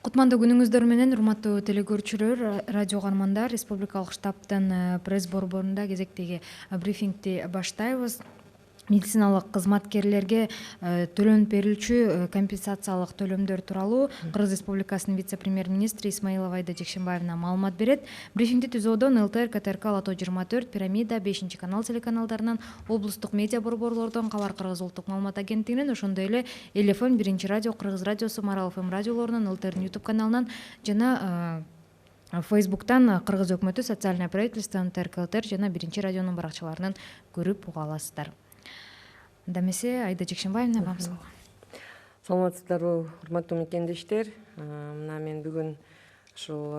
Кутмандуу күнүңүздөр менен, урматтуу телекөрүүчүлөр, радио угармандар, республикалык штабтын пресс борборунда кезектеги брифингти баштайбыз. Медициналык кызматкерлерге төлөнүп берилчү компенсациялык төлөмдөр тууралуу Кыргыз Республикасынын вице-премьер-министри Исмаилова Айда Жекшенбаевна маалымат берет. Брифингди түзүүдөн ЛТР, КТРК, Лото 24, Пирамида, 5 канал телеканалдарынан, облустук медиа борборлордон, Кабар Кыргыз улуттук маалымат агенттигинен, ошондой эле Эл ФМ, Биринчи радио, Кыргыз радиосу, Марал ФМ радиолорунан, ЛТРдин YouTube каналынан жана Фейсбуктан Кыргыз өкмөтү, социальное правительство, НТР жана Биринчи радионун баракчаларынан көрүп уга аласыздар. Анда эмесе Айда Жекшенбаевна вам слово. Саламатсыздарбы, урматтуу мекендештер. Мына мен бүгүн ушул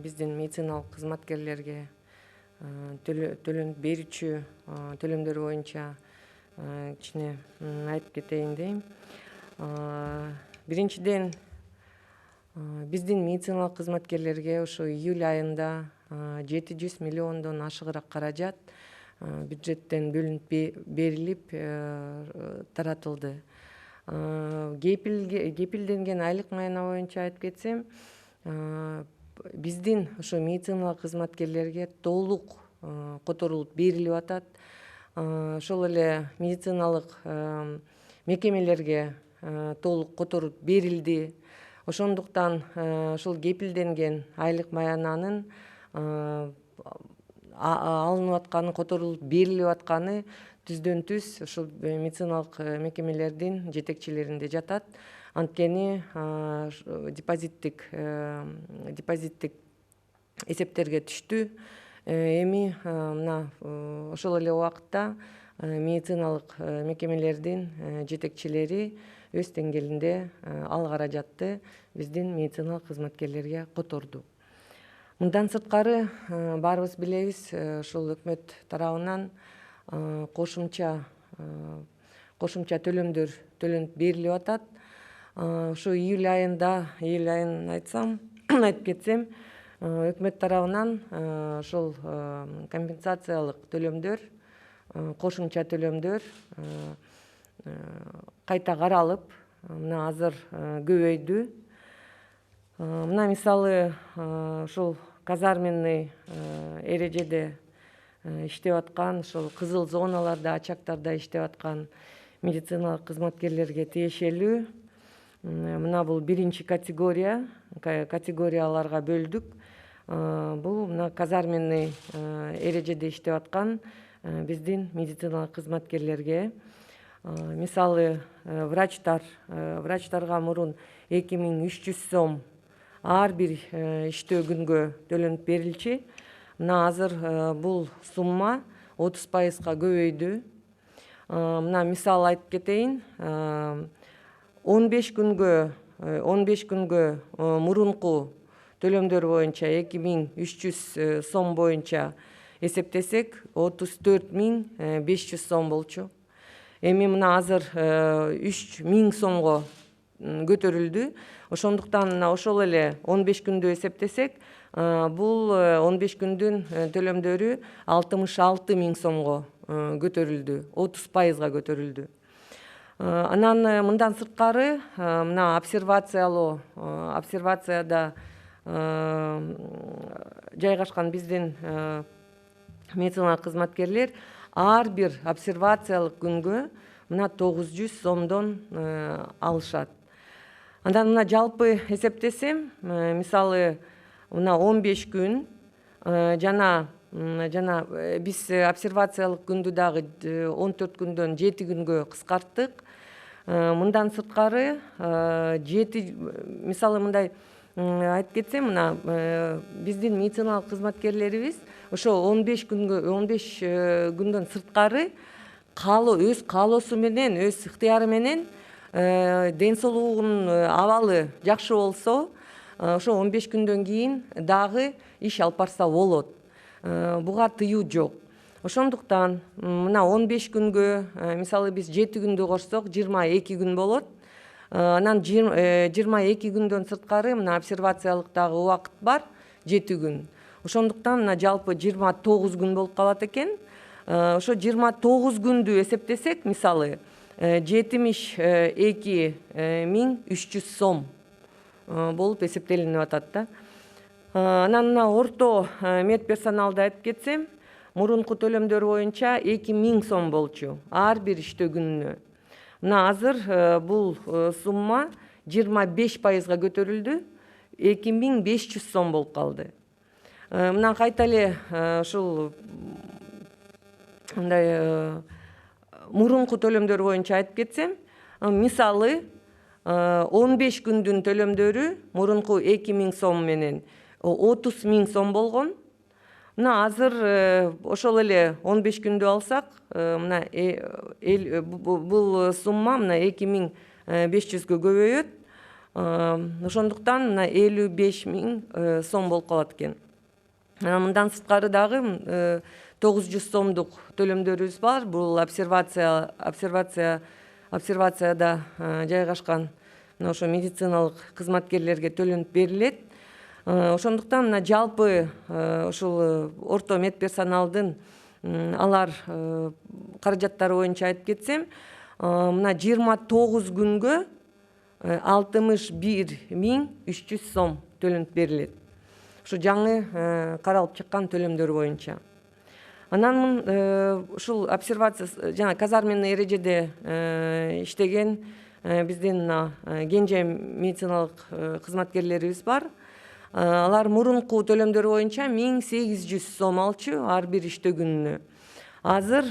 биздин медициналык кызматкерлерге төлөнүп берүүчү төлөмдөр боюнча кичине айтып кетейин дейм. Биринчиден, биздин медициналык кызматкерлерге ошо июль айында 700 миллиондон ашыгыраак каражат бюджеттен бөлүнүп берилип таратылды. Кепилденген айлык майына боюнча айтып кетсем, биздин ошо медициналык кызматкерлерге толук которулуп берилип атат. Ошол эле медициналык мекемелерге толук которуп берилди. Ошондуктан ошол кепилденген айлык маянанын алынып атканы, которулуп берилип атканы түздөн түз ушул медициналык мекемелердин жетекчилеринде жатат. Анткени депозиттик эсептерге түштү. Эми мына ошол эле убакытта медициналык мекемелердин жетекчилери өз деңгээлинде ал каражатты биздин медициналык кызматкерлерге которду. Мындан сырткары баарыбыз билебиз, ушул өкмөт тарабынан кошумча төлөмдөр төлөнүп берилип атат. Ошо июль айын айтып кетсем, өкмөт тарабынан ошол компенсациялык төлөмдөр, кошумча төлөмдөр кайта каралып, мына азыр көбөйдү. Мына мисалы ушул казарменный эрежеде иштеп аткан, ошол кызыл зоналарда, очагдарда иштеп аткан медициналык кызматкерлерге тиешелүү. Мына бул биринчи категорияларга бөлдүк. Бул мына казарменный эрежеде иштеп аткан биздин медициналык кызматкерлерге. Мисалы врачтарга мурун 2300 сом ар бир иштөө күнгө төлөнүп берилчү. Мына азыр бул сумма 30%га көбөйдү. Мына мисал айтып кетейин. 15 күнгө мурунку төлөмдөр боюнча 2300 сом боюнча эсептесек 34500 сом болчу. Эми мына азыр 3000 сомго көтөрүлдү. Ошондуктан мына ошол эле 15 күндү эсептесек, бул 15 күндүн төлөмдөрү 66 000 сомго көтөрүлдү, 30%га көтөрүлдү. Анан мындан сырткары мына обсервацияда жайгашкан биздин медициналык кызматкерлер ар бир обсервациялык күнгө мына 900 сомдон алышат. Андан мына жалпы эсептесем, мисалы мына 15 күн жана биз обсервациялык күндү дагы 14 күндөн 7 күнгө кыскарттык. Мындан сырткары мисалы мындай айтып кетсем, мына биздин медициналык кызматкерлерибиз ошо 15 күндөн сырткары өз каалоосу менен, өз ыктыяры менен ден соолугунун абалы жакшы болсо, ошо 15 күндөн кийин дагы иш алып барса болот. Буга тыюу жок. Ошондуктан мына 15 күнгө, мисалы биз 7 күндү кошсок, 22 күн болот. Анан 22 күндөн сырткары мына обсервациялык дагы убакыт бар, 7 күн. Ошондуктан мына жалпы 29 күн болуп калат экен. Ошо 29 күндү эсептесек, мисалы 72 300 сом болуп эсептелинип атат да. Анан мына орто медперсоналды айтып кетсем, мурунку төлөмдөр боюнча 2000 сом болчу ар бир иштөө күнүнө. Мына азыр бул сумма 25%га көтөрүлдү, 2500 сом болуп калды. Мына кайта эле ушул мындай мурунку төлөмдөр боюнча айтып кетсем, мисалы 15 күндүн төлөмдөрү мурунку 2000 сом менен 30 000 сом болгон. Мына азыр ошол эле 15 күндү алсак, мына бул сумма мына 2500гө көбөйөт. Ошондуктан мына 55 000 сом болуп калат экен. Мындан сырткары дагы 900 сомдук төлөмдөрүбүз бар. Бул обсервацияда жайгашкан мына ошо медициналык кызматкерлерге төлөнүп берилет. Ошондуктан мына жалпы ушул орто медперсоналдын алар каражаттары боюнча айтып кетсем, мына 29 күнгө 61 300 сом төлөнүп берилет. Ушу жаңы каралып чыккан төлөмдөр боюнча. Анан ушул обсервация жана казарменный эрежеде иштеген биздин кенже медициналык кызматкерлерибиз бар. Алар мурунку төлөмдөр боюнча 1800 сом алчу ар бир иштөө күнүнө. Азыр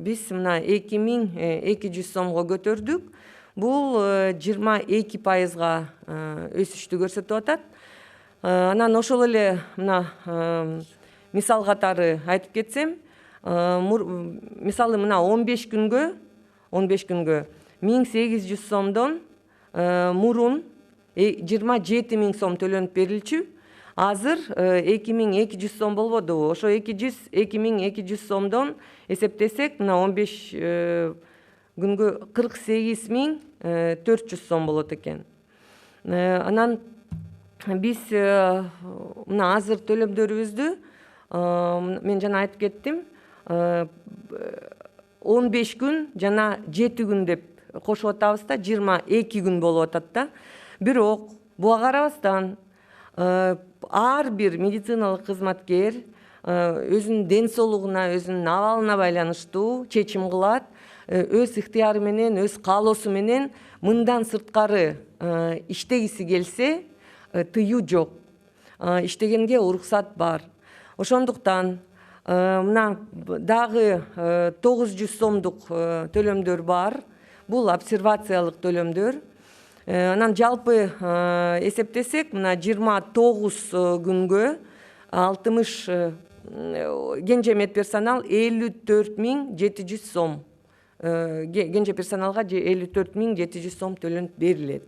биз мына 2200 сомго көтөрдүк. Бул 22%га өсүштү көрсөтүп атат. Анан ошол эле мына мисал катары айтып кетсем, мисалы мына 15 күнгө 1800 сомдон мурун 27 000 сом төлөнүп берилчү. Азыр 2200 сом болбодубу? Ошо 2200 сомдон эсептесек, мына 15 күнгө 48 400 сом болот экен. Анан биз мына азыр төлөмдөрүбүздү мен жана айтып кеттим, 15 күн жана 7 күн деп кошуп атабыз да, 22 күн болуп атат да. Бирок буга карабастан ар бир медициналык кызматкер өзүнүн ден соолугуна, өзүнүн абалына байланыштуу чечим кылат. Өз ыктыяры менен, өз каалоосу менен мындан сырткары иштегиси келсе, тыюу жок. Иштегенге уруксат бар. Ошондуктан мына дагы 900 сомдук төлөмдөр бар. Бул обсервациялык төлөмдөр. Анан жалпы эсептесек, мына 29 күнгө 60 кенже медперсонал 54 700 сом. Кенже персоналга 54 700 сом төлөнүп берилет.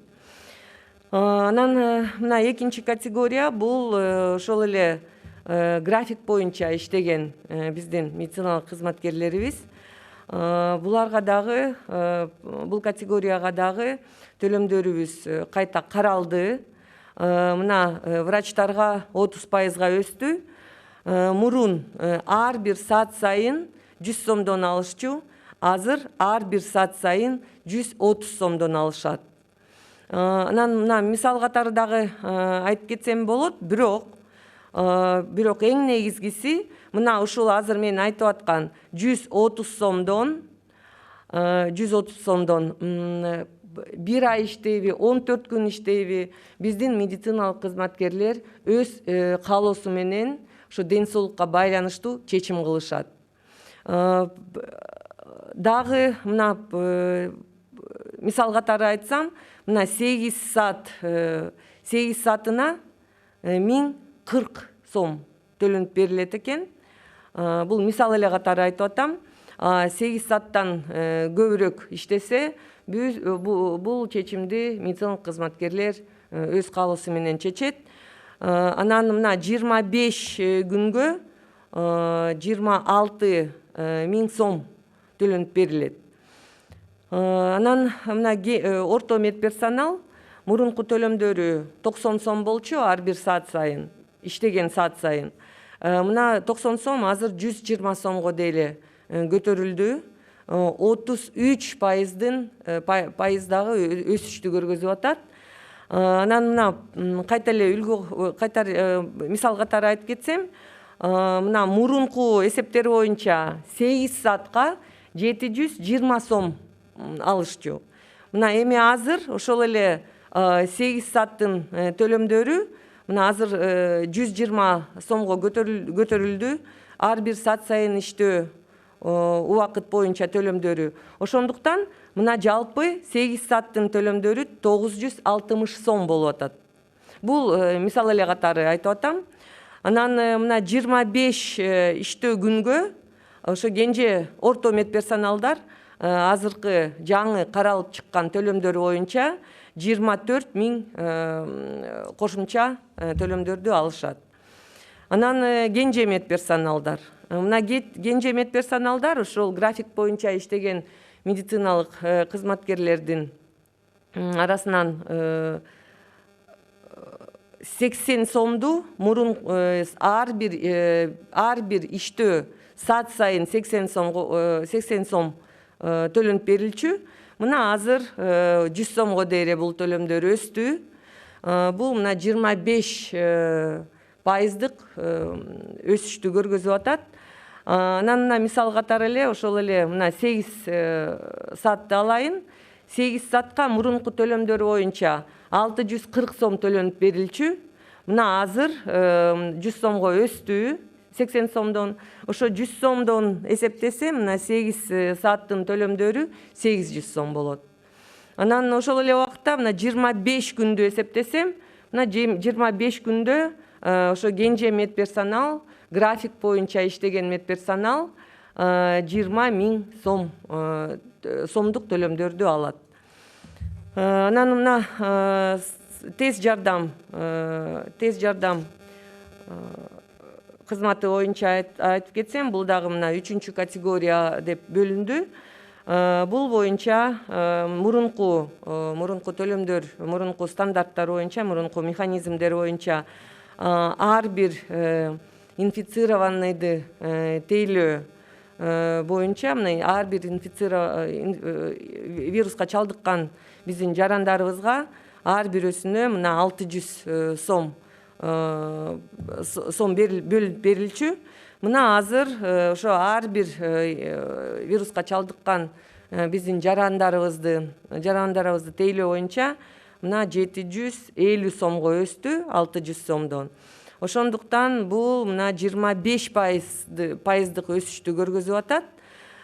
Анан мына экинчи категория бул ошол эле график боюнча иштеген биздин медициналык кызматкерлерибиз. Буларга дагы, бул категорияга дагы төлөмдөрүбүз кайта каралды. Мына врачтарга 30%га өстү. Мурун ар бир саат сайын 100 сомдон алышчу. Азыр ар бир саат сайын 130 сомдон алышат. Анан мына мисал катары дагы айтып кетсем болот, бирок эң негизгиси мына ушул азыр мен айтып аткан 130 сомдон бир ай иштейби, 14 күн иштейби, биздин медициналык кызматкерлер өз каалоосу менен ушу ден соолукка байланыштуу чечим кылышат. Дагы мына мисал катары айтсам, мына 8 саатына 1040 сом төлөнүп берилет экен. Бул мисал эле катары айтып атам. 8 сааттан көбүрөөк иштесе, бул чечимди медициналык кызматкерлер өз каалоосу менен чечет. Анан мына 25 күнгө 26 000 сом төлөнүп берилет. Анан мына орто медперсонал мурунку төлөмдөрү 90 сом болчу ар бир саат сайын, иштеген саат сайын. Мына 90 сом азыр 120 сомго деле көтөрүлдү. 33% дагы өсүштү көргөзүп атат. Анан мына кайта эле үлгү мисал катары айтып кетсем, мына мурунку эсептер боюнча 8 саатка 720 сом алышчу. Мына эми азыр ошол эле 8 сааттын төлөмдөрү мына азыр 120 сомго көтөрүлдү. Ар бир саат сайын иштөө убакыт боюнча төлөмдөрү. Ошондуктан мына жалпы 8 сааттын төлөмдөрү 960 сом болуп атат. Бул мисал эле катары айтып атам. Анан мына 25 иштөө күнгө ошо кенже орто медперсоналдар азыркы жаңы каралып чыккан төлөмдөр боюнча 24 000 кошумча төлөмдөрдү алышат. Анан кенже медперсоналдар. Мына кенже медперсоналдар ошол график боюнча иштеген медициналык кызматкерлердин арасынан 80 сомду мурун ар бир иштөө саат сайын 80 сом төлөнүп берилчү. Мына азыр 100 сомго дейре бул төлөмдөр өстү. Бул мына 25% өсүштү көргөзүп атат. Анан мына мисал катары эле ошол эле мына 8 саатты алайын. 8 саатка мурунку төлөмдөр боюнча 640 сом төлөнүп берилчү. Мына азыр 100 сомго өстү. 80 сомдон, ошо 100 сомдон эсептесе, мына 8 сааттын төлөмдөрү 800 сом болот. Анан ошол эле убакытта мына 25 күндү эсептесем, мына 25 күндө ошо кенже медперсонал, график боюнча иштеген медперсонал 20 000 сомдук төлөмдөрдү алат. Анан мына тез жардам кызматы боюнча айтып кетсем, бул дагы мына 3 категория деп бөлүндү. Бул боюнча мурунку төлөмдөр, мурунку стандарттар боюнча, мурунку механизмдер боюнча ар бир инфицированныйды тейлөө боюнча, мына ар бир вируска чалдыккан биздин жарандарыбызга ар бирөөсүнө мына 600 сом бөлүп берилчү. Мына азыр ошо ар бир вируска чалдыккан биздин жарандарыбызды тейлөө боюнча мына 750 сомго өстү 600 сомдон. Ошондуктан бул мына 25% өсүштү көргөзүп атат.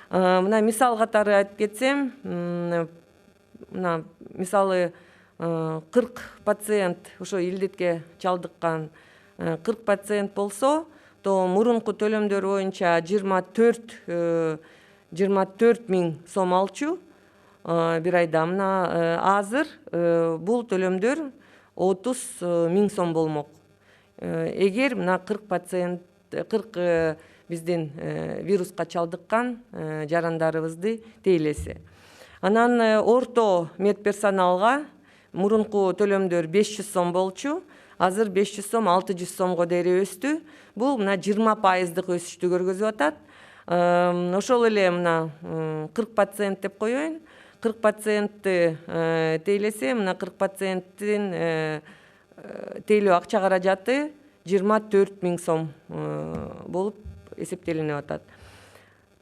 Мына мисал катары айтып кетсем, мына мисалы 40 пациент ошо илдетке чалдыккан 40 пациент болсо, то мурунку төлөмдөр боюнча 24 000 сом алчу бир айда. Мына азыр бул төлөмдөр 30 000 сом болмок. Эгер мына 40 биздин вируска чалдыккан жарандарыбызды тейлесе. Анан орто медперсоналга мурунку төлөмдөр 500 сом болчу, азыр 500 сом 600 сомго дейре өстү. Бул мына 20% өсүштү көргөзүп атат. Ошол эле мына 40 пациент деп коеюн. 40 пациентти тейлесе, мына 40 пациенттин тейлөө акча каражаты 24 000 сом болуп эсептелинип атат.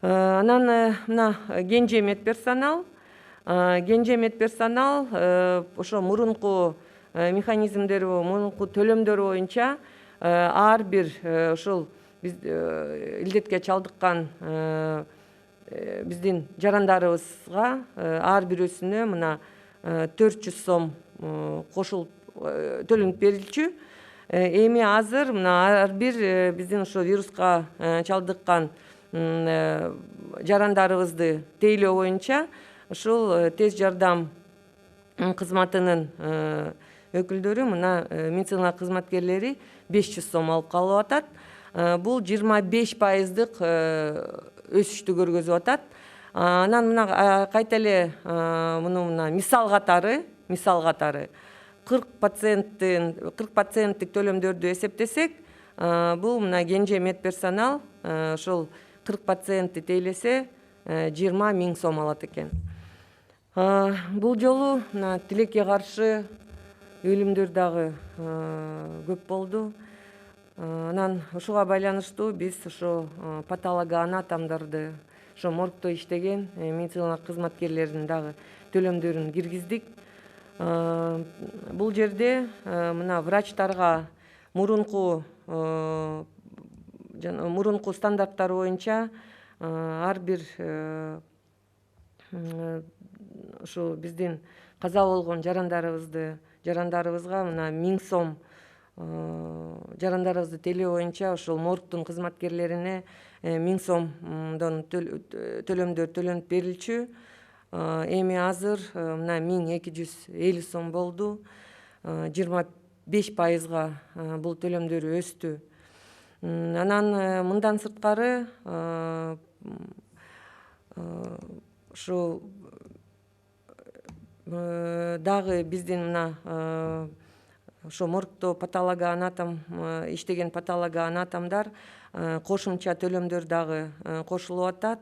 Анан мына кенже медперсонал ошо мурунку механизмдер, мурунку төлөмдөр боюнча ар бир ошол илдетке чалдыккан биздин жарандарыбызга ар бирөөсүнө мына 400 сом кошулуп төлөнүп берилчү. Эми азыр мына ар бир биздин ошо вируска чалдыккан жарандарыбызды тейлөө боюнча ушул тез жардам кызматынын өкүлдөрү, мына медицина кызматкерлери 500 сом алып калып атат. Бул 25% өсүштү көргөзүп атат. Анан мына кайта эле мына мисал катары 40 пациенттик төлөмдөрдү эсептесек, бул мына кенже медперсонал ошол 40 пациентти тейлесе 20 000 сом алат экен. Бул жолу мына тилекке каршы өлүмдөр дагы көп болду. Анан ушуга байланыштуу биз ошо патологоанатомдорду, ошо моргто иштеген медициналык кызматкерлердин дагы төлөмдөрүн киргиздик. Бул жерде мына врачтарга мурунку стандарттар боюнча ар бир ушу биздин каза болгон жарандарыбызга мына 1000 сом, жарандарыбызды тейлөө боюнча ошол моргтун кызматкерлерине 1000 сомдон төлөмдөр төлөнүп берилчү. Эми азыр мына 1250 сом болду. 25%га бул төлөмдөр өстү. Анан мындан сырткары ушу дагы биздин мына ошо моргто патологоанатом иштеген патологоанатомдор кошумча төлөмдөр дагы кошулуп атат.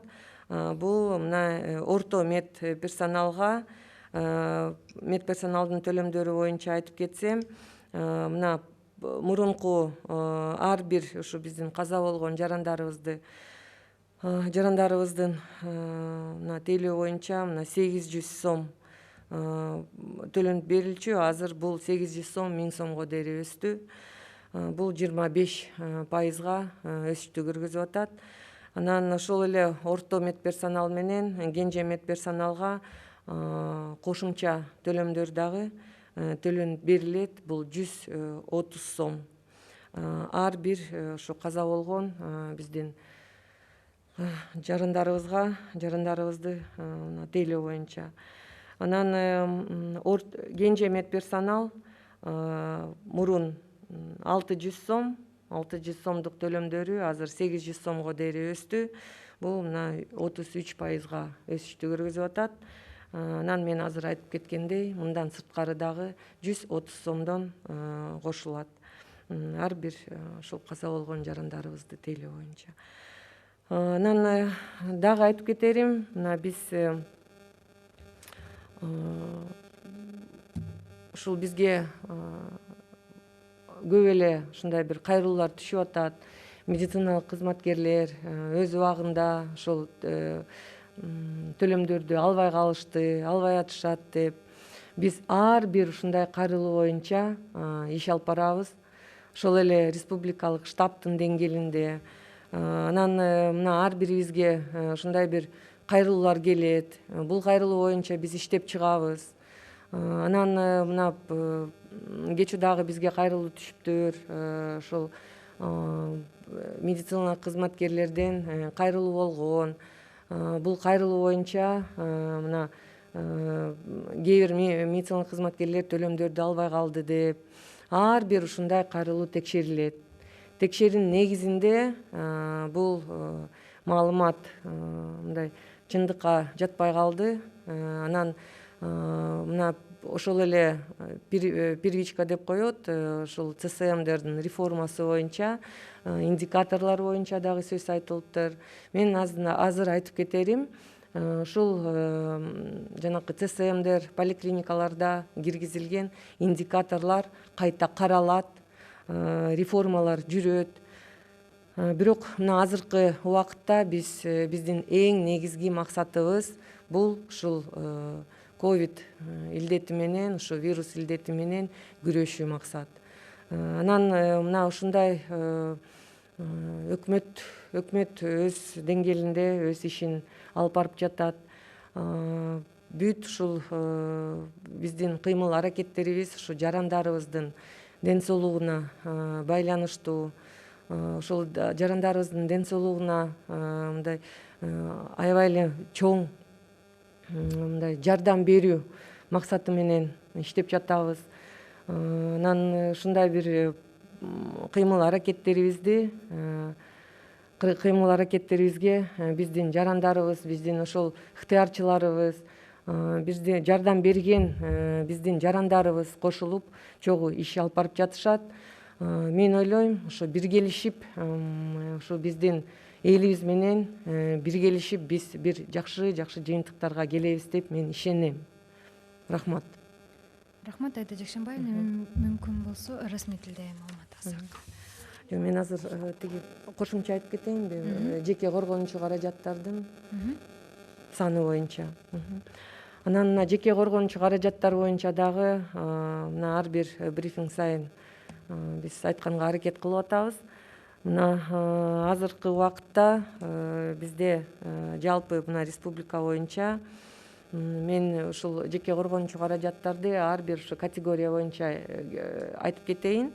Бул мына орто медперсоналдын төлөмдөрү боюнча айтып кетсем, мына мурунку ар бир ушу биздин каза болгон жарандарыбыздын мына тейлөө боюнча мына 800 сом төлөнүп берилчү. Азыр бул 800 сом 1000 сомго дейин өстү. Бул 25%га өсүштү көргөзүп атат. Анан ошол эле орто медперсонал менен кенже медперсоналга кошумча төлөмдөр дагы төлөнүп берилет. Бул 130 сом ар бир ошо каза болгон биздин жарандарыбызды тейлөө боюнча. Анан кенже медперсонал мурун 600 сомдук төлөмдөрү азыр 800 сомго дейин өстү. Бул мына 33%га өсүштү көргөзүп атат. Анан мен азыр айтып кеткендей, мындан сырткары дагы 130 сомдон кошулат. Ар бир ошол каза болгон жарандарыбызды тейлөө боюнча. Анан дагы айтып кетерим, мына биз ушул бизге көп эле ушундай бир кайрылуулар түшүп атат. Медициналык кызматкерлер өз убагында ошол төлөмдөрдү албай калышты, албай атышат деп. Биз ар бир ушундай кайрылуу боюнча иш алып барабыз. Ошол эле республикалык штабтын деңгээлинде. Анан мына ар бирибизге ушундай бир кайрылуулар келет. Бул кайрылуу боюнча биз иштеп чыгабыз. Анан мына кечүү дагы бизге кайрылуу түшүптүр. Ошол медициналык кызматкерлерден кайрылуу болгон. Бул кайрылуу боюнча мына кээ бир медициналык кызматкерлер төлөмдөрдү албай калды деп. Ар бир ушундай кайрылуу текшерилет. Текшерүүнүн негизинде бул маалымат мындай чындыкка жатпай калды. Анан мына ошол эле первичка деп коет, ошол ЦСМдердин реформасы боюнча, индикаторлор боюнча дагы сөз айтылыптыр. Мен азыр айтып кетерим, ушул жанакы ЦСМдер поликлиникаларда киргизилген индикаторлор кайта каралат, реформалар жүрөт. Бирок мына азыркы убакытта биздин эң негизги максатыбыз бул ушул ковид илдети менен, ушу вирус илдети менен күрөшүү максат. Анан мына ушундай өкмөт өз деңгээлинде өз ишин алып барып жатат. Бүт ушул биздин кыймыл аракеттерибиз ушу жарандарыбыздын ден соолугуна байланыштуу. Ошол жарандарыбыздын ден соолугуна мындай аябай эле чоң мындай жардам берүү максаты менен иштеп жатабыз. Анан ушундай бир кыймыл аракеттерибизге биздин жарандарыбыз, биздин ошол ыктыярчыларыбыз, бизге жардам берген биздин жарандарыбыз кошулуп чогуу иш алып барып жатышат. Мен ойлойм, ошо биргелишип, ошо биздин элибиз менен биргелишип биз бир жакшы жыйынтыктарга келебиз деп мен ишенем. Рахмат. Рахмат Айда Жакшанбаевна, мүмкүн болсо расмий тилде маалымат алсак. Мен азыр тиги кошумча айтып кетейинби, жеке коргонуучу каражаттардын саны боюнча. Анан мына жеке коргонуучу каражаттар боюнча дагы мына ар бир брифинг сайын биз айтканга аракет кылып атабыз. Мына азыркы убакытта бизде жалпы мына республика боюнча мен ушул жеке коргонуучу каражаттарды ар бир категория боюнча айтып кетейин.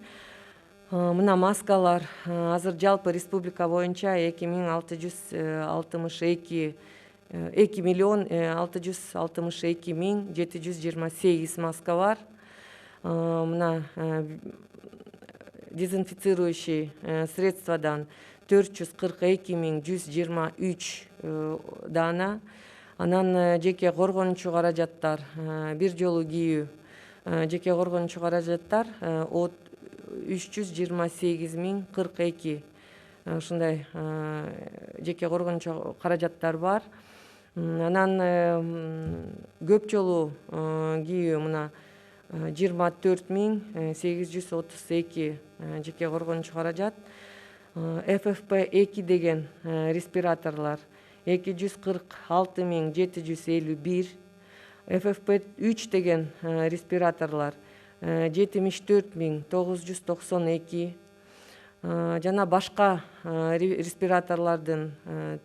Мына маскалар азыр жалпы республика боюнча 2,662,728 маска бар. Мына дезинфицирующий средстводан 442,123 дана. Анан жеке коргонуучу каражаттар, бир жолу кийүү жеке коргонуучу каражаттар 328,042 ушундай жеке коргонуучу каражаттар бар. Анан көп жолу кийүү мына 24,832 жеке коргонуучу каражат. FFP2 деген респираторлор 246,751, FFP3 деген респираторлор 74,992, жана башка респираторлордун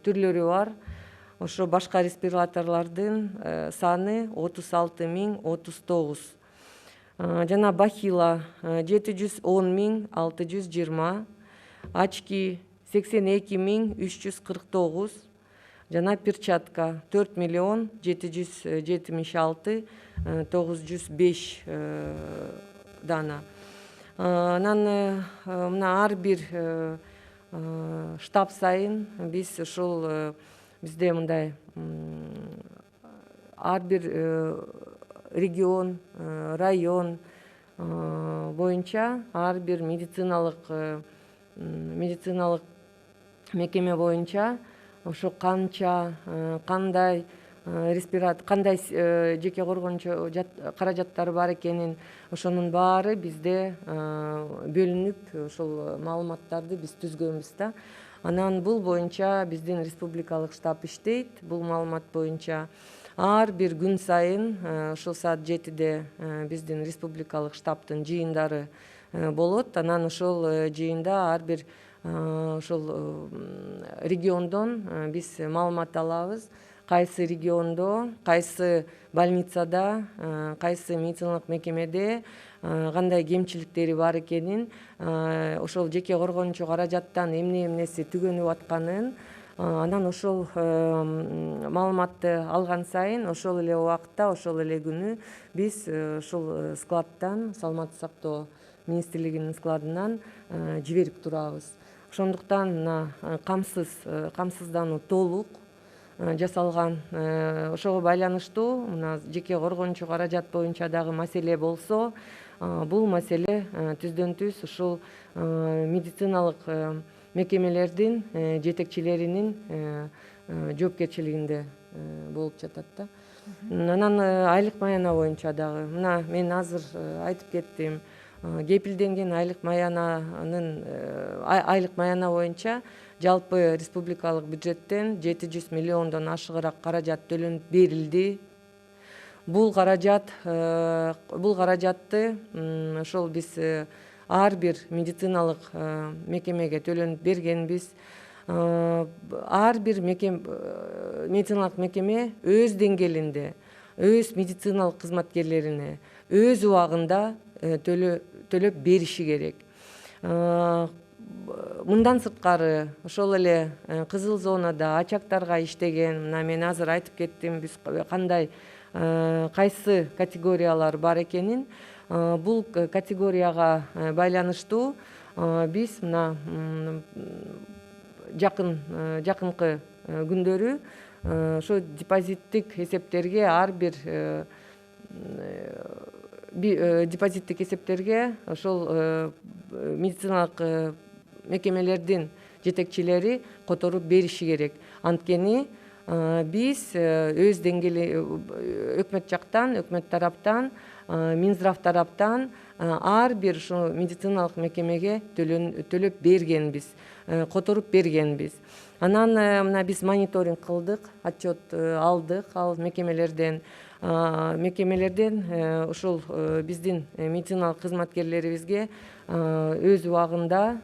түрлөрү бар. Ошо башка респираторлордун саны 36,039. Жана бахила 710,620, очки 82,349, жана перчатка 4,776,905 дана. Анан мына ар бир штаб сайын биз ушул бизде мындай ар бир регион, район боюнча ар бир медициналык мекеме боюнча ошо канча кандай кандай жеке коргонуучу каражаттары бар экенин ошонун баары бизде бөлүнүп ошол маалыматтарды биз түзгөнбүз да. Анан бул боюнча биздин республикалык штаб иштейт. Бул маалымат боюнча ар бир күн сайын ушул саат 7-де биздин республикалык штабтын жыйындары болот. Анан ошол жыйында ар бир ошол региондон биз маалымат алабыз. Кайсы региондо, кайсы больницада, кайсы медициналык мекемеде кандай кемчиликтери бар экенин, ошол жеке коргонуучу каражаттан эмнеси түгөнүп атканын, анан ошол маалыматты алган сайын ошол эле убакытта, ошол эле күнү биз ушул складтан, саламаттык сактоо министрлигинин складынан жиберип турабыз. Ошондуктан мына камсыздануу толук жасалган. Ошого байланыштуу мына жеке коргонуучу каражат боюнча дагы маселе болсо, бул маселе түздөн түз ушул медициналык мекемелердин жетекчилеринин жоопкерчилигинде болуп жатат да. Анан айлык маяна боюнча дагы мына мен азыр айтып кеттим. Кепилденген айлык маяна боюнча жалпы республикалык бюджеттен 700 миллиондон ашыгыраак каражат төлөнүп берилди. Бул каражатты ошол биз ар бир медициналык мекемеге төлөнүп бергенбиз. Ар бир медициналык мекеме өз деңгээлинде, өз медициналык кызматкерлерине өз убагында төлөп бериши керек. Мындан сырткары ошол эле кызыл зонада ачактарга иштеген, мына мен азыр айтып кеттим биз кайсы категориялар бар экенин. Бул категорияга байланыштуу биз мына жакынкы күндөрү ошо депозиттик эсептерге ар бир депозиттик эсептерге ошол медициналык мекемелердин жетекчилери которуп бериши керек. Анткени биз өз деңгээли өкмөт тараптан Минздрав тараптан ар бир ушу медициналык мекемеге төлөп бергенбиз, которуп бергенбиз. Анан мына биз мониторинг кылдык, отчет алдык ал мекемелерден. Ушул биздин медициналык кызматкерлерибизге өз убагында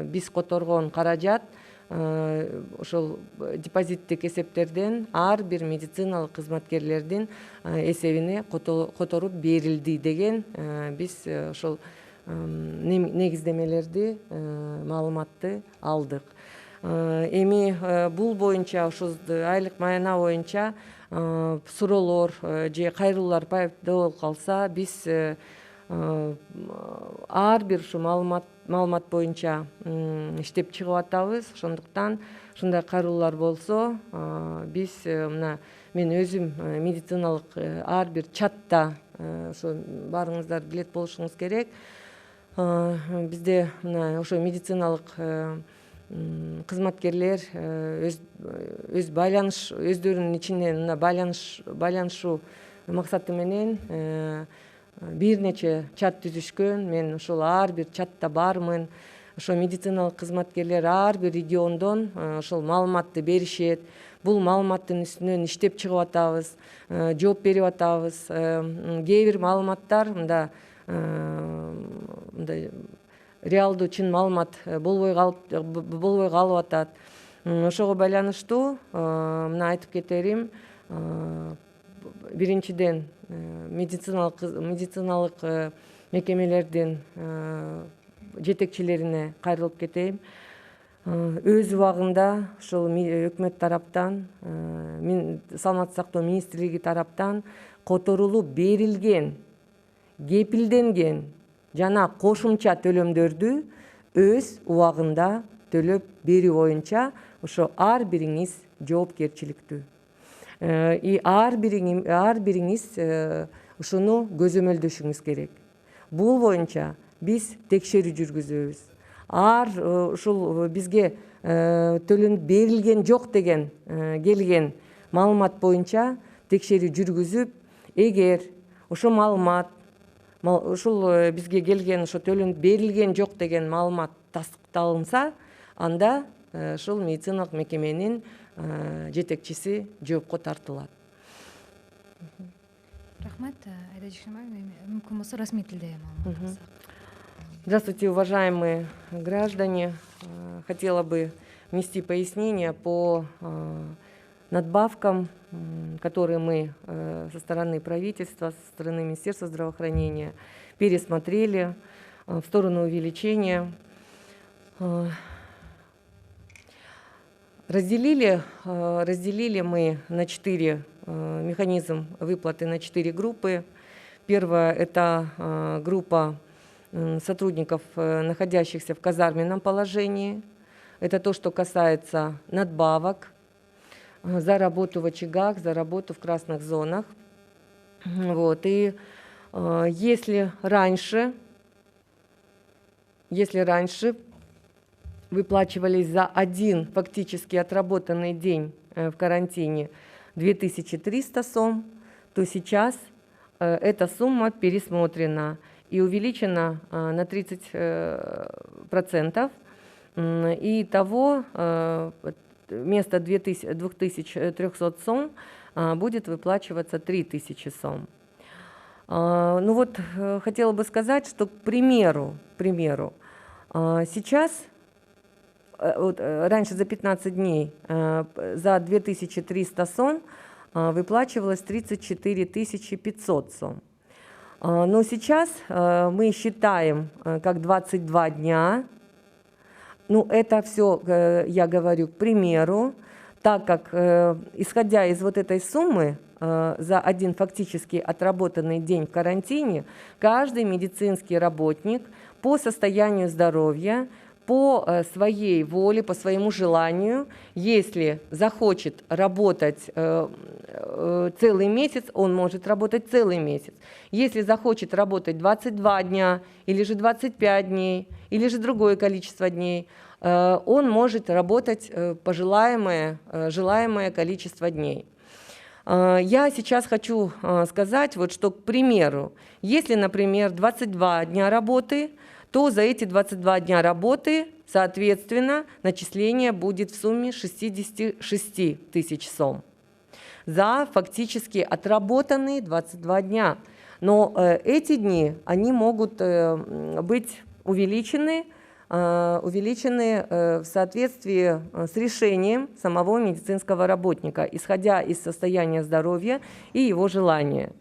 биз которгон каражат ошол депозиттик эсептерден ар бир медициналык кызматкерлердин эсебине которуп берилди деген биз ошол негиздемелерди, маалыматты алдык. Эми бул боюнча ушул айлык маяна боюнча суроолор же кайрылуулар пайда болуп калса, биз ар бир ушу маалымат боюнча иштеп чыгып атабыз. Ошондуктан ушундай кайрылуулар болсо, биз мына мен өзүм медициналык ар бир чатта, ошо баарыңыздар билет болушуңуз керек. Бизде мына ошо медициналык кызматкерлер өз байланыш, өздөрүнүн ичинен мына байланышуу максаты менен бир нече чат түзүшкөн. Мен ошол ар бир чатта бармын. Ошо медициналык кызматкерлер ар бир региондон ошол маалыматты беришет. Бул маалыматтын үстүнөн иштеп чыгып атабыз, жооп берип атабыз. Кээ бир маалыматтар мындай реалдуу чын маалымат болбой калып атат. Ошого байланыштуу мына айтып кетерим. Биринчиден медициналык мекемелердин жетекчилерине кайрылып кетейин. Өз убагында ушул өкмөт тараптан, саламаттык сактоо министрлиги тараптан которулуп берилген, кепилденген жана кошумча төлөмдөрдү өз убагында төлөп берүү боюнча ошо ар бириңиз жоопкерчиликтүү. Ар бириңиз ушуну көзөмөлдөшүңүз керек. Бул боюнча биз текшерүү жүргүзөбүз. Ушул бизге берилген жок деген келген маалымат боюнча текшерүү жүргүзүп, эгер ошо маалымат, ушул бизге келген ошо берилген жок деген маалымат тастыкталынса, анда ушул медициналык мекеменин жетекчиси жоопко тартылат. Рахмат. Айда Жекшенбаева, мүмкүн болсо расмий тилде маалымат алсак. Здравствуйте, уважаемые граждане. Хотела бы внести пояснение по надбавкам, которые мы со стороны правительства, со стороны Министерства здравоохранения пересмотрели в сторону увеличения. Разделили мы на 4 механизм выплаты на 4 группы. Первая – это группа сотрудников, находящихся в казарменном положении. Это то, что касается надбавок за работу в очагах, за работу в красных зонах. И если раньше выплачивались за один фактически отработанный день в карантине 2300 сом, то сейчас эта сумма пересмотрена и увеличена на 30%. И того вместо 2300 сом будет выплачиваться 3000 сом. Хотела бы сказать, что, к примеру, сейчас, раньше за 15 дней за 2300 сом выплачивалось 34 500 сом. Но сейчас мы считаем как 22 дня. Это все, я говорю, к примеру, так как, исходя из вот этой суммы, за один фактически отработанный день в карантине, каждый медицинский работник по состоянию здоровья, по своей воле, по своему желанию, если захочет работать целый месяц, он может работать целый месяц. Если захочет работать 22 дня, или же 25 дней, или же другое количество дней, он может работать желаемое количество дней. Я сейчас хочу сказать, вот, что, к примеру, если, например, 22 дня работы, то за эти 22 дня работы, соответственно, начисление будет в сумме 66 тысяч сом за фактически отработанные 22 дня. Но эти дни, они могут быть увеличены в соответствии с решением самого медицинского работника, исходя из состояния здоровья и его желания.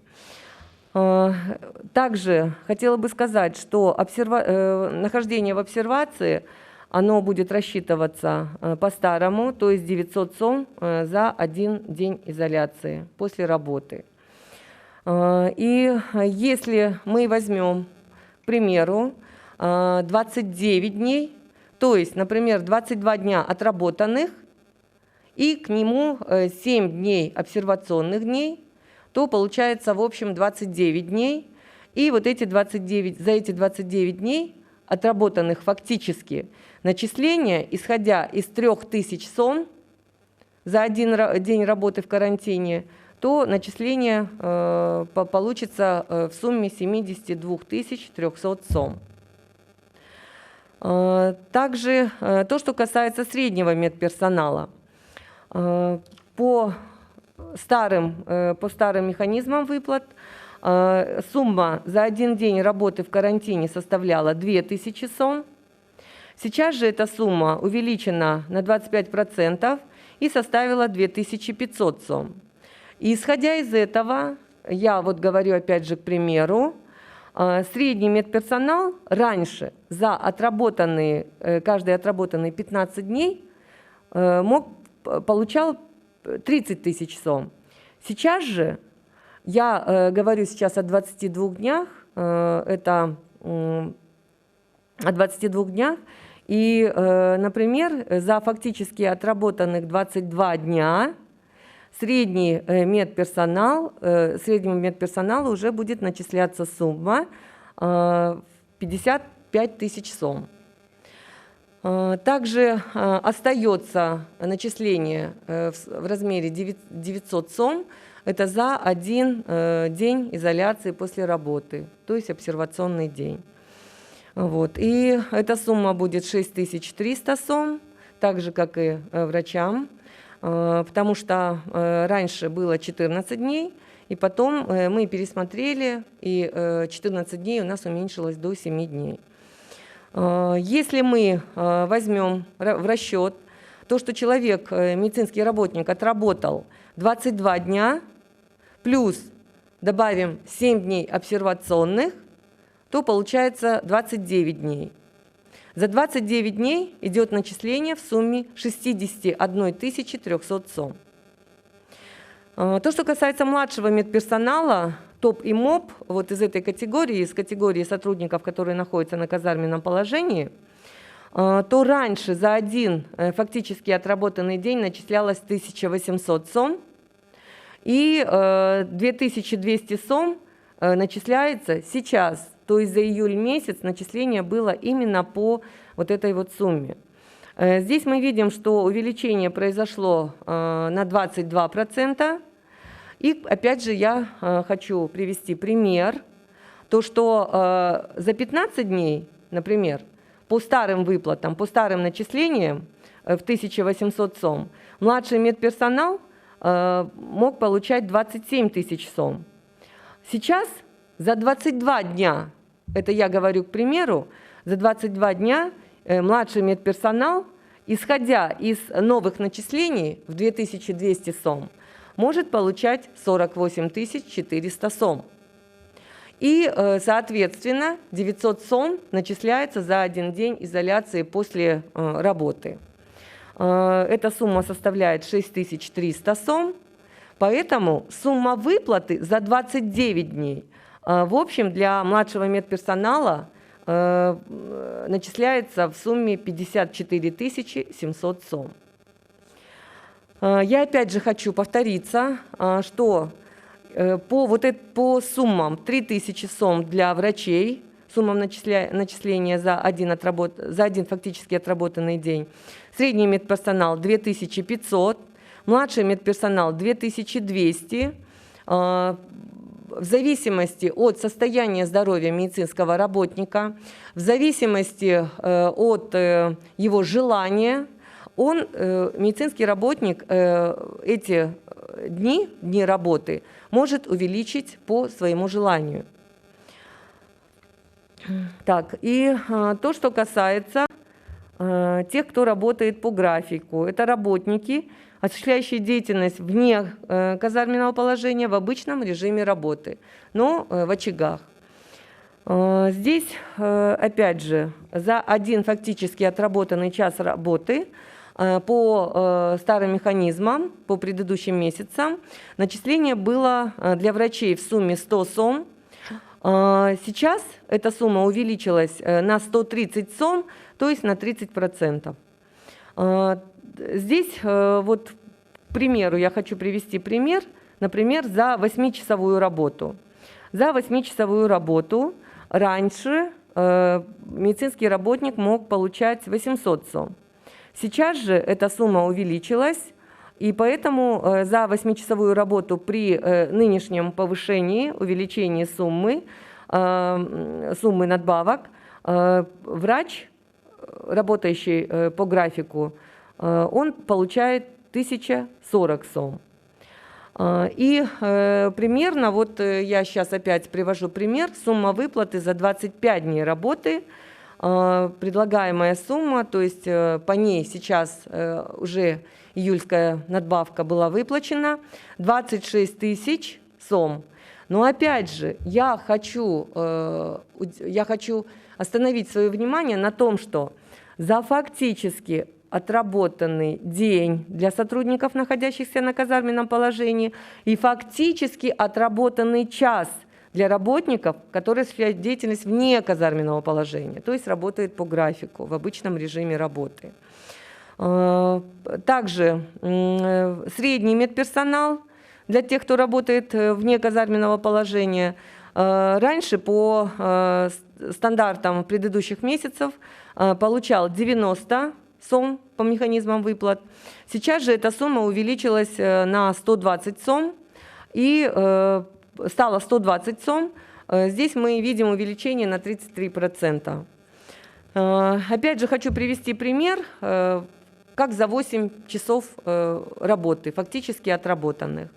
Также хотела бы сказать, что нахождение в обсервации, оно будет рассчитываться по-старому, то есть 900 сом за 1 день изоляции после работы. И если мы возьмем, к примеру, 29 дней, то есть, например, 22 дня отработанных, и к нему 7 дней обсервационных дней, то получается в общем 29 дней. И вот за эти 29 дней отработанных фактически начисления, исходя из 3000 сом за 1 день работы в карантине, то начисление получится в сумме 72 300 сом. Также то, что касается среднего медперсонала. По старым механизмам выплат сумма за 1 день работы в карантине составляла 2000 сом. Сейчас же эта сумма увеличена на 25% и составила 2500 сом. И исходя из этого, я вот говорю опять же к примеру, средний медперсонал раньше за каждые отработанные 15 дней получал 30 тысяч сом. Сейчас же, я говорю сейчас о 22 днях, о 22 днях, и, например, за фактически отработанных 22 дня среднему медперсоналу уже будет начисляться сумма 55 тысяч сом. Также остается начисление в размере 900 сом, это за 1 день изоляции после работы, то есть обсервационный день. Вот. И эта сумма будет 6300 сом, так же, как и врачам, потому что раньше было 14 дней, и потом мы пересмотрели, и 14 дней у нас уменьшилось до 7 дней. Если мы возьмем в расчет то, что человек, медицинский работник, отработал 22 дня, плюс добавим 7 дней обсервационных, то получается 29 дней. За 29 дней идет начисление в сумме 61 300 сом. То, что касается младшего медперсонала, ТОП и МОП, вот из этой категории, из категории сотрудников, которые находятся на казарменном положении, то раньше за 1 фактически отработанный день начислялось 1800 сом, и 2200 сом начисляется сейчас, то есть за июль месяц начисление было именно по вот этой вот сумме. Здесь мы видим, что увеличение произошло на 22%. И опять же я хочу привести пример, то что за 15 дней, например, по старым выплатам, по старым начислениям в 1800 сом, младший медперсонал мог получать 27 тысяч сом. Сейчас за 22 дня, это я говорю к примеру, за 22 дня младший медперсонал, исходя из новых начислений в 2200 сом, может получать 48 400 сом. И, соответственно, 900 сом начисляется за 1 день изоляции после работы. Эта сумма составляет 6300 сом, поэтому сумма выплаты за 29 дней, в общем, для младшего медперсонала начисляется в сумме 54 700 сом. Я опять же хочу повториться, что по суммам 3000 сом для врачей, суммам начисления за один фактически отработанный день, средний медперсонал 2500, младший медперсонал 2200. В зависимости от состояния здоровья медицинского работника, в зависимости от его желания, медицинский работник эти дни работы может увеличить по своему желанию. Так, и то, что касается тех, кто работает по графику, это работники, осуществляющие деятельность вне казарменного положения в обычном режиме работы, но в очагах. Здесь, опять же, за один фактически отработанный час работы по старым механизмам, по предыдущим месяцам, начисление было для врачей в сумме 100 сом. Сейчас эта сумма увеличилась на 130 сом, то есть на 30%. Здесь, вот, к примеру, я хочу привести пример, например, за 8-часовую работу. За 8-часовую работу раньше медицинский работник мог получать 800 сом. Сейчас же эта сумма увеличилась, и поэтому за 8-часовую работу при нынешнем повышении, увеличении суммы надбавок, врач, работающий по графику, он получает 1040 сом. И примерно, вот я сейчас опять привожу пример, сумма выплаты за 25 дней работы, предлагаемая сумма, то есть по ней сейчас уже июльская надбавка была выплачена, 26 тысяч сом. Но опять же, я хочу остановить свое внимание на том, что за фактически отработанный день для сотрудников, находящихся на казарменном положении, и фактически отработанный час для работников, которые осуществляют деятельность вне казарменного положения, то есть работают по графику, в обычном режиме работы. Также средний медперсонал для тех, кто работает вне казарменного положения, раньше по стандартам предыдущих месяцев получал 90 сом по механизмам выплат. Сейчас же эта сумма увеличилась на 120 сом и стала 120 сом. Здесь мы видим увеличение на 33%. Опять же хочу привести пример, как за 8 часов работы, фактически отработанных.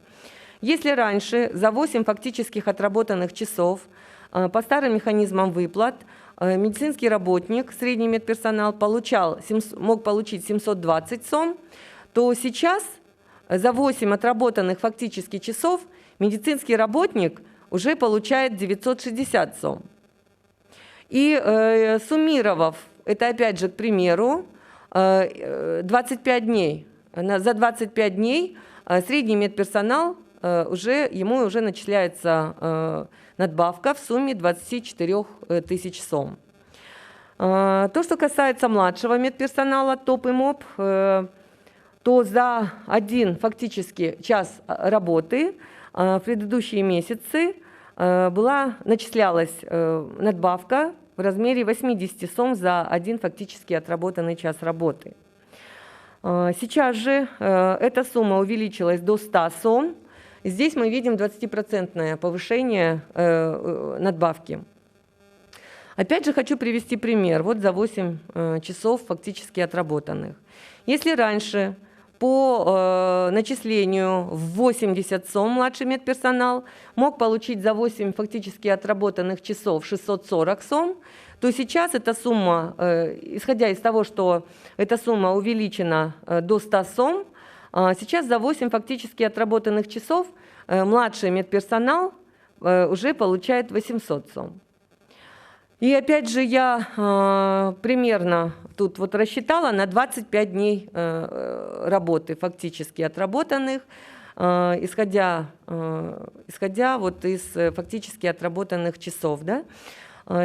Если раньше за 8 фактических отработанных часов по старым механизмам выплат медицинский работник, средний медперсонал мог получить 720 сом, то сейчас за 8 отработанных фактически часов медицинский работник уже получает 960 сом. И суммировав, это опять же к примеру, 25 дней, за 25 дней средний медперсонал ему уже начисляется надбавка в сумме 24 тысяч сом. То, что касается младшего медперсонала, ТОП и МОП, то за один фактически час работы в предыдущие месяцы начислялась надбавка в размере 80 сом за один фактически отработанный час работы. Сейчас же эта сумма увеличилась до 100 сом. Здесь мы видим 20% повышение надбавки. Опять же хочу привести пример. Вот за 8 часов фактически отработанных. Если раньше по начислению в 80 сом младший медперсонал мог получить за 8 фактически отработанных часов 640 сом, то сейчас эта сумма, исходя из того, что эта сумма увеличена до 100 сом, сейчас за 8 фактически отработанных часов младший медперсонал уже получает 800 сом. И опять же я примерно тут вот рассчитала на 25 дней работы фактически отработанных, исходя вот из фактически отработанных часов. Да?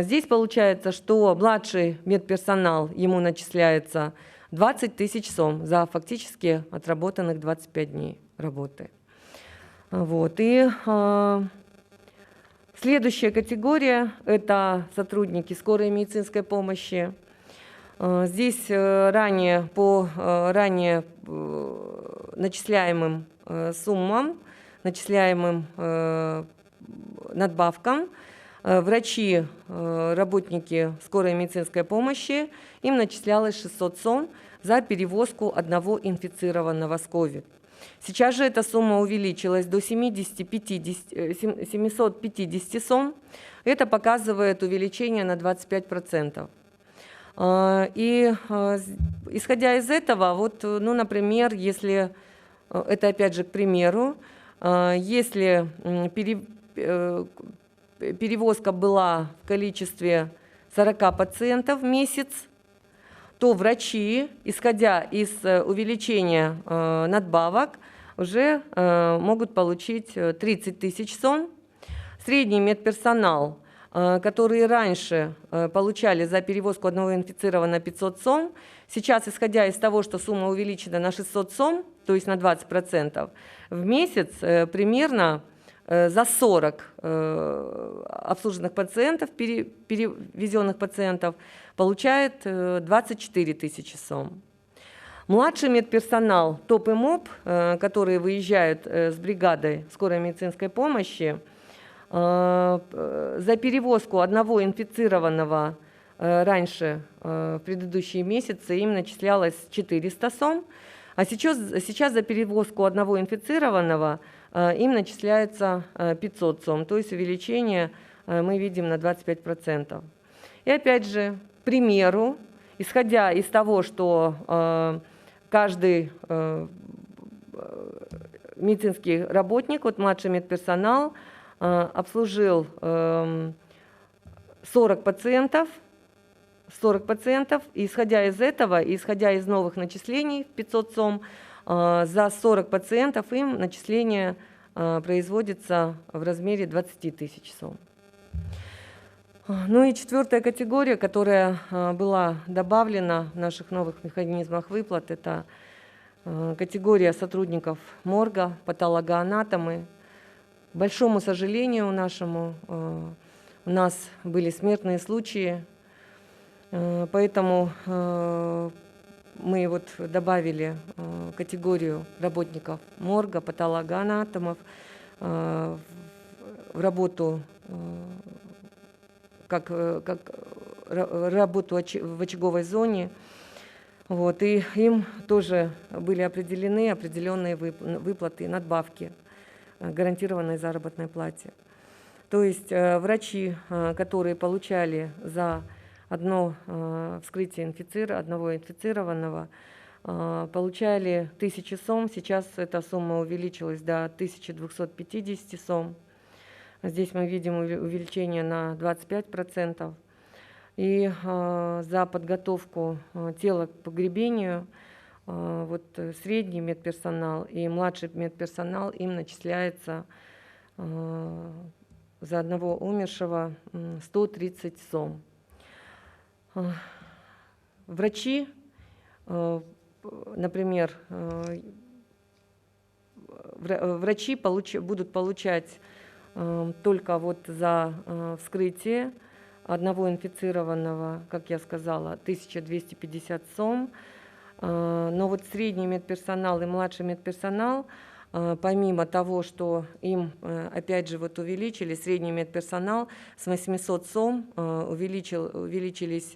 Здесь получается, что младший медперсонал, ему начисляется 20 тысяч сом за фактически отработанных 25 дней работы. Вот. И следующая категория – это сотрудники скорой медицинской помощи. Здесь ранее начисляемым суммам, начисляемым надбавкам врачи, работники скорой медицинской помощи, им начислялось 600 сом за перевозку одного инфицированного с COVID. Сейчас же эта сумма увеличилась до 750 сом. Это показывает увеличение на 25%. И исходя из этого, вот, ну, например, если, это опять же к примеру, если перевозка была в количестве 40 пациентов в месяц, то врачи, исходя из увеличения надбавок, уже могут получить 30 тысяч сом. Средний медперсонал, которые раньше получали за перевозку одного инфицированного 500 сом, сейчас, исходя из того, что сумма увеличена на 600 сом, то есть на 20%, в месяц примерно за 40 обслуженных пациентов, перевезенных пациентов, получает 24 тысячи сом. Младший медперсонал ТОП и МОП, которые выезжают с бригадой скорой медицинской помощи, за перевозку одного инфицированного раньше, в предыдущие месяцы, им начислялось 400 сом, а сейчас за перевозку одного инфицированного им начисляется 500 сом, то есть увеличение мы видим на 25%. И опять же, к примеру, исходя из того, что каждый медицинский работник, вот младший медперсонал, обслужил 40 пациентов, и исходя из этого, исходя из новых начислений в 500 сом, за 40 пациентов им начисление производится в размере 20 тысяч сом. Ну и четвертая категория, которая была добавлена в наших новых механизмах выплат, это категория сотрудников морга, патологоанатомы. К большому сожалению нашему, у нас были смертные случаи, поэтому мы вот добавили категорию работников морга, патологоанатомов в работу, как работу в очаговой зоне. Вот, и им тоже были определены определенные выплаты, надбавки гарантированной заработной плате. То есть врачи, которые получали за одно вскрытие одного инфицированного, получали 1000 сом, сейчас эта сумма увеличилась до 1250 сом. Здесь мы видим увеличение на 25%. И за подготовку тела к погребению вот средний медперсонал и младший медперсонал, им начисляется за одного умершего 130 сом. Врачи, например, врачи будут получать только вот за вскрытие одного инфицированного, как я сказала, 1250 сом. Но вот средний медперсонал и младший медперсонал, помимо того, что им, опять же, вот увеличили, средний медперсонал с 800 сом увеличились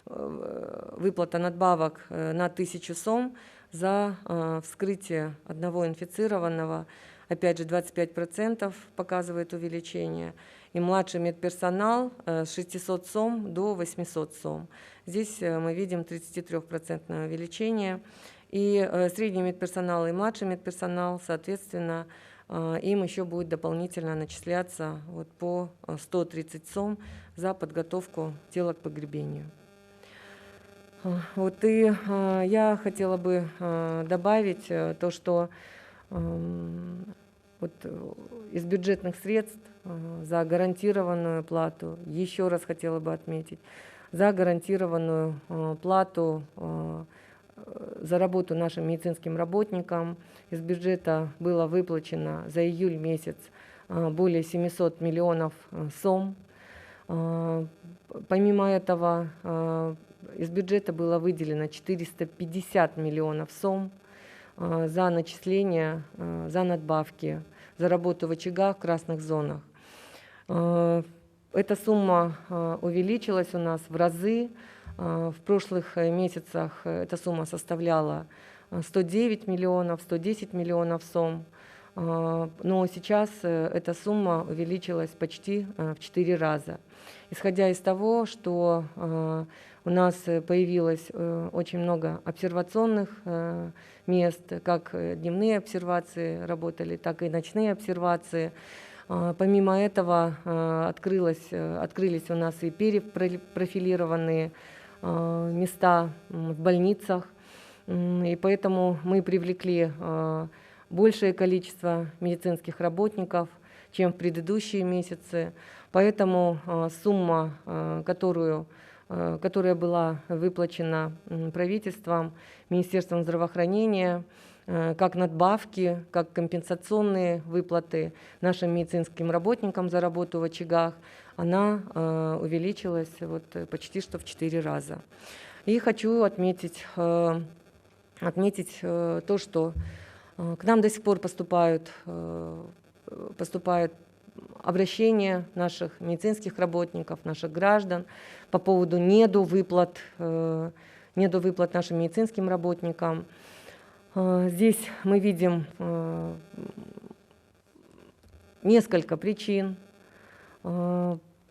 выплата надбавок на 1000 сом за вскрытие одного инфицированного. Опять же, 25% показывает увеличение. И младший медперсонал с 600 сом до 800 сом. Здесь мы видим 33% увеличение. И средний медперсонал и младший медперсонал, соответственно, им еще будет дополнительно начисляться вот по 130 сом за подготовку тела к погребению. Вот, и я хотела бы добавить то, что вот из бюджетных средств за гарантированную плату, еще раз хотела бы отметить, за гарантированную плату за работу нашим медицинским работникам из бюджета было выплачено за июль месяц более 700 миллионов сом. Помимо этого из бюджета было выделено 450 миллионов сом за начисления, за надбавки, за работу в очагах в красных зонах. Эта сумма увеличилась у нас в разы. В прошлых месяцах эта сумма составляла 109 миллионов, 110 миллионов сом. Но сейчас эта сумма увеличилась почти в 4 раза. Исходя из того, что у нас появилось очень много обсервационных мест, как дневные обсервации работали, так и ночные обсервации. Помимо этого открылись у нас и перепрофилированные места в больницах, и поэтому мы привлекли большее количество медицинских работников, чем в предыдущие месяцы. Поэтому сумма, которая была выплачена правительством, Министерством здравоохранения, как надбавки, как компенсационные выплаты нашим медицинским работникам за работу в очагах, она увеличилась почти что в 4 раза. И хочу отметить то, что к нам до сих пор поступают обращения наших медицинских работников, наших граждан по поводу недовыплат нашим медицинским работникам. Здесь мы видим несколько причин.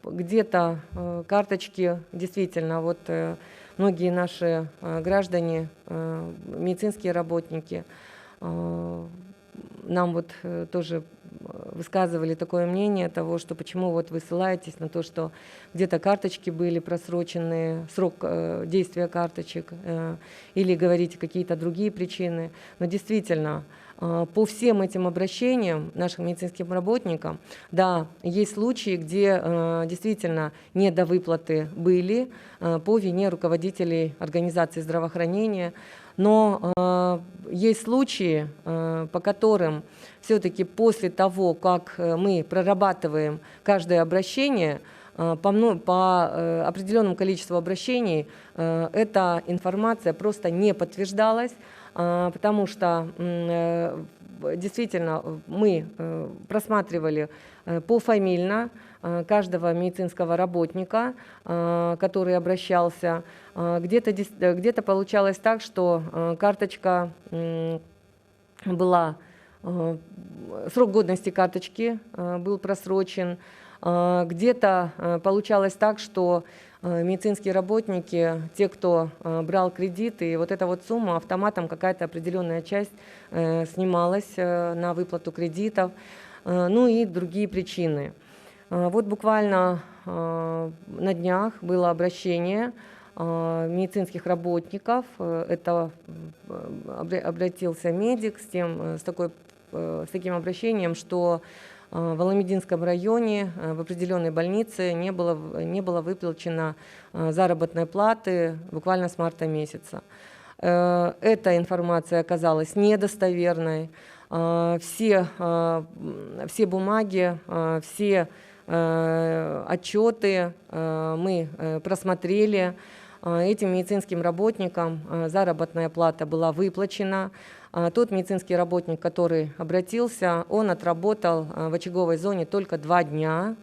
Где-то карточки, действительно, многие наши граждане, медицинские работники, нам тоже высказывали такое мнение того, что почему вы ссылаетесь на то, что где-то карточки были просрочены, срок действия карточек, или говорите какие-то другие причины. Но действительно, по всем этим обращениям нашим медицинским работникам, да, есть случаи, где действительно недовыплаты были по вине руководителей организации здравоохранения, но есть случаи, по которым все-таки после того, как мы прорабатываем каждое обращение, по определенному количеству обращений эта информация просто не подтверждалась, потому что действительно мы просматривали пофамильно каждого медицинского работника, который обращался. Где-то получалось так, что карточка была, срок годности карточки был просрочен. Где-то получалось так, что медицинские работники, те, кто брал кредиты, и эта сумма автоматом, какая-то определенная часть снималась на выплату кредитов, ну и другие причины. Буквально на днях было обращение медицинских работников. Это обратился медик с таким обращением, что в Аламединском районе в определенной больнице не было выплачено заработной платы буквально с марта месяца. Эта информация оказалась недостоверной. Все бумаги, все отчеты мы просмотрели. Этим медицинским работникам заработная плата была выплачена. Тот медицинский работник, который обратился, он отработал в очаговой зоне только 2 дня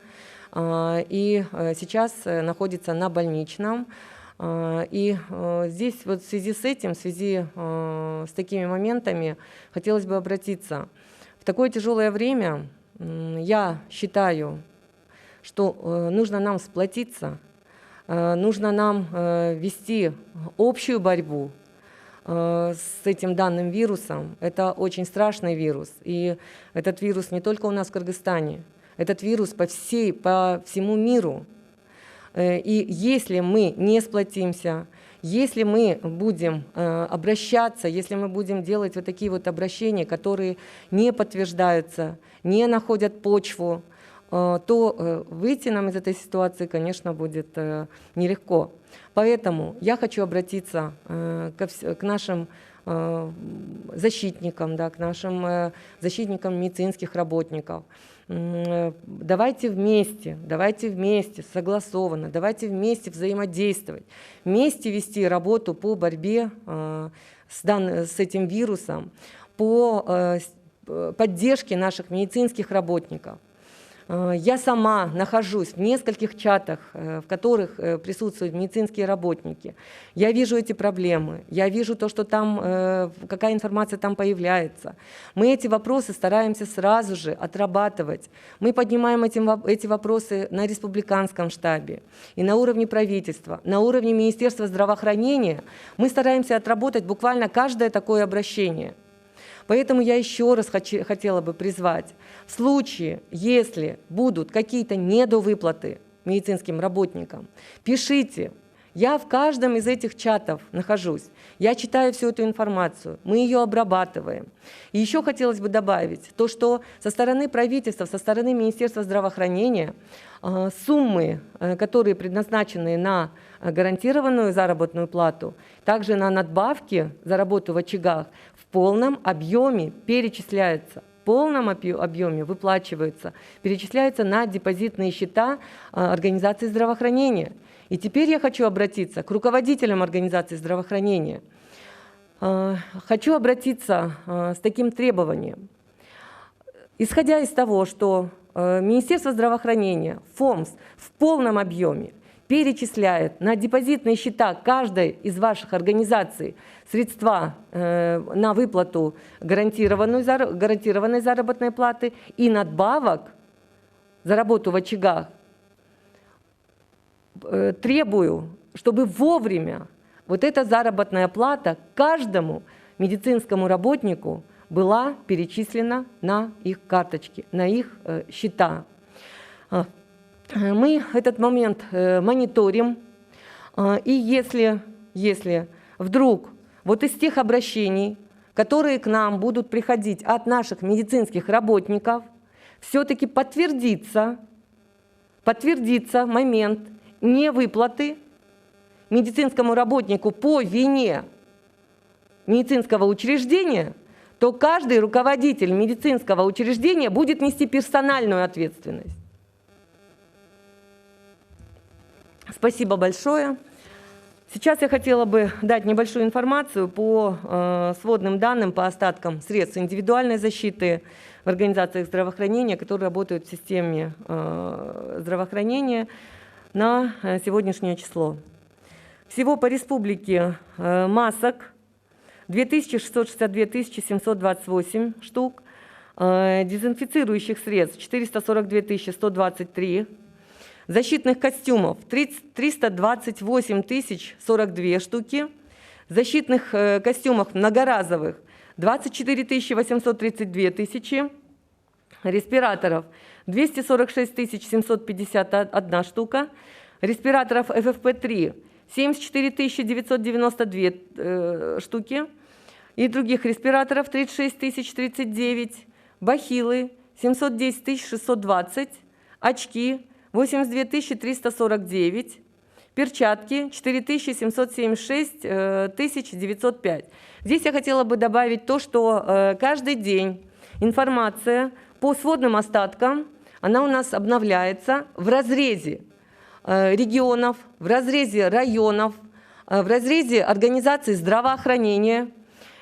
и сейчас находится на больничном. И здесь в связи с этим, в связи с такими моментами, хотелось бы обратиться. В такое тяжелое время я считаю, что нужно нам сплотиться, нужно нам вести общую борьбу с этим данным вирусом. Это очень страшный вирус. И этот вирус не только у нас в Кыргызстане, этот вирус по всему миру. И если мы не сплотимся, если мы будем обращаться, если мы будем делать такие обращения, которые не подтверждаются, не находят почву, то выйти нам из этой ситуации, конечно, будет нелегко. Поэтому я хочу обратиться к нашим защитникам, да, к нашим защитникам медицинских работников. Давайте вместе, согласованно, давайте вместе взаимодействовать, вместе вести работу по борьбе с этим вирусом, по поддержке наших медицинских работников. Я сама нахожусь в нескольких чатах, в которых присутствуют медицинские работники. Я вижу эти проблемы, я вижу то, что там, какая информация там появляется. Мы эти вопросы стараемся сразу же отрабатывать. Мы поднимаем эти вопросы на республиканском штабе и на уровне правительства, на уровне Министерства здравоохранения. Мы стараемся отработать буквально каждое такое обращение. Поэтому я еще раз хотела бы призвать, в случае, если будут какие-то недовыплаты медицинским работникам, пишите. Я в каждом из этих чатов нахожусь, я читаю всю эту информацию, мы ее обрабатываем. И еще хотелось бы добавить то, что со стороны правительства, со стороны Министерства здравоохранения суммы, которые предназначены на гарантированную заработную плату, также на надбавки за работу в очагах, в полном объеме перечисляются, в полном объеме выплачиваются, перечисляются на депозитные счета организации здравоохранения. И теперь я хочу обратиться к руководителям организации здравоохранения. Хочу обратиться с таким требованием. Исходя из того, что Министерство здравоохранения, ФОМС в полном объеме перечисляет на депозитные счета каждой из ваших организаций средства на выплату гарантированной заработной платы и надбавок за работу в очагах, требую, чтобы вовремя вот эта заработная плата каждому медицинскому работнику была перечислена на их карточки, на их счета. Мы этот момент мониторим, и если вдруг вот из тех обращений, которые к нам будут приходить от наших медицинских работников, все-таки подтвердится момент невыплаты медицинскому работнику по вине медицинского учреждения, то каждый руководитель медицинского учреждения будет нести персональную ответственность. Спасибо большое. Сейчас я хотела бы дать небольшую информацию по сводным данным, по остаткам средств индивидуальной защиты в организациях здравоохранения, которые работают в системе здравоохранения на сегодняшнее число. Всего по республике масок 2662 728 штук, дезинфицирующих средств 442 123, защитных костюмов 328 042 штуки, защитных костюмов многоразовых 24 832 тысячи, респираторов 246 751 штука, респираторов FFP3 74 992 штуки и других респираторов 36 039, бахилы 710 620, очки 82 349, перчатки 4776 905. Здесь я хотела бы добавить то, что каждый день информация по сводным остаткам, она у нас обновляется в разрезе регионов, в разрезе районов, в разрезе организаций здравоохранения.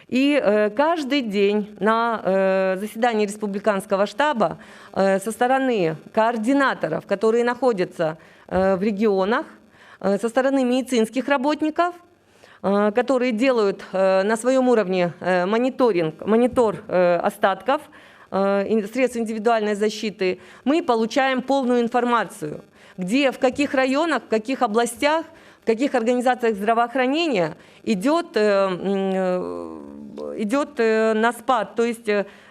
И каждый день на заседании республиканского штаба со стороны координаторов, которые находятся в регионах, со стороны медицинских работников, которые делают на своем уровне монитор остатков средств индивидуальной защиты, мы получаем полную информацию, где, в каких районах, в каких областях, в каких организациях здравоохранения идет на спад. То есть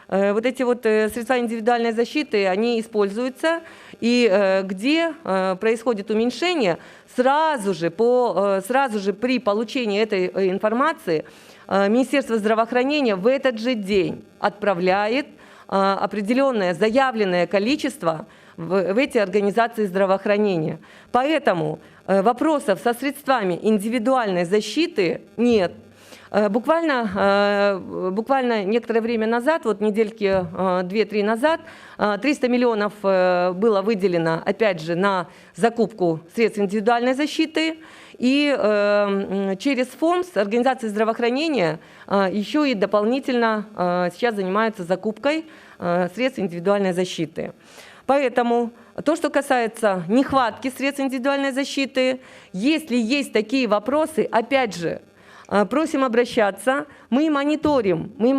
вот эти вот средства индивидуальной защиты, они используются, и где происходит уменьшение, сразу же при получении этой информации Министерство здравоохранения в этот же день отправляет определенное заявленное количество в эти организации здравоохранения. Поэтому вопросов со средствами индивидуальной защиты нет. Буквально некоторое время назад, вот недельки 2-3 назад, 300 миллионов было выделено, опять же, на закупку средств индивидуальной защиты. И через ФОМС организации здравоохранения еще и дополнительно сейчас занимаются закупкой средств индивидуальной защиты. Поэтому то, что касается нехватки средств индивидуальной защиты, если есть такие вопросы, опять же, просим обращаться. Мы мониторим, мы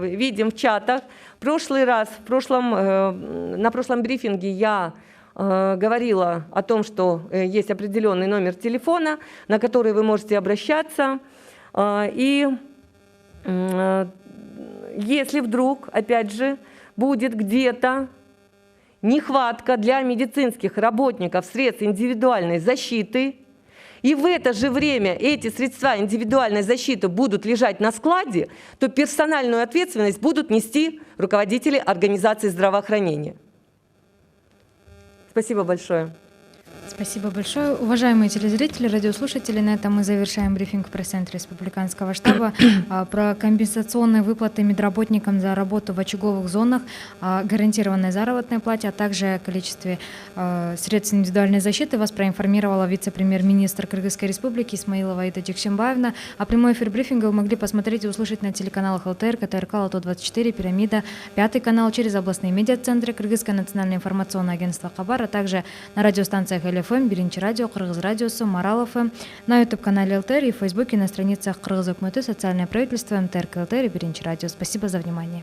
видим в чатах. На прошлом брифинге я говорила о том, что есть определенный номер телефона, на который вы можете обращаться. И если вдруг, опять же, будет где-то нехватка для медицинских работников средств индивидуальной защиты, и в это же время эти средства индивидуальной защиты будут лежать на складе, то персональную ответственность будут нести руководители организации здравоохранения. Спасибо большое. Спасибо большое. Уважаемые телезрители, радиослушатели, на этом мы завершаем брифинг в пресс-центре Республиканского штаба про компенсационные выплаты медработникам за работу в очаговых зонах, гарантированной заработной плате, а также о количестве средств индивидуальной защиты вас проинформировала вице-премьер-министр Кыргызской Республики Исмаилова Аида Джекшенбаевна. А прямой эфир брифинга вы могли посмотреть и услышать на телеканалах ЛТР, КТРК, Лото-24, Пирамида, Пятый канал, через областные медиацентры, Кыргызское национальное информационное агентство Хабар, а также на радиостанциях ЛФМ, Биринчи радио, Кыргыз радиосу, Марал ФМ, на YouTube-канале ЛТР и в Фейсбуке на страницах Кыргыз Өкмөтү, социальное правительство, МТРК ЛТР и Биринчи радио. Спасибо за внимание.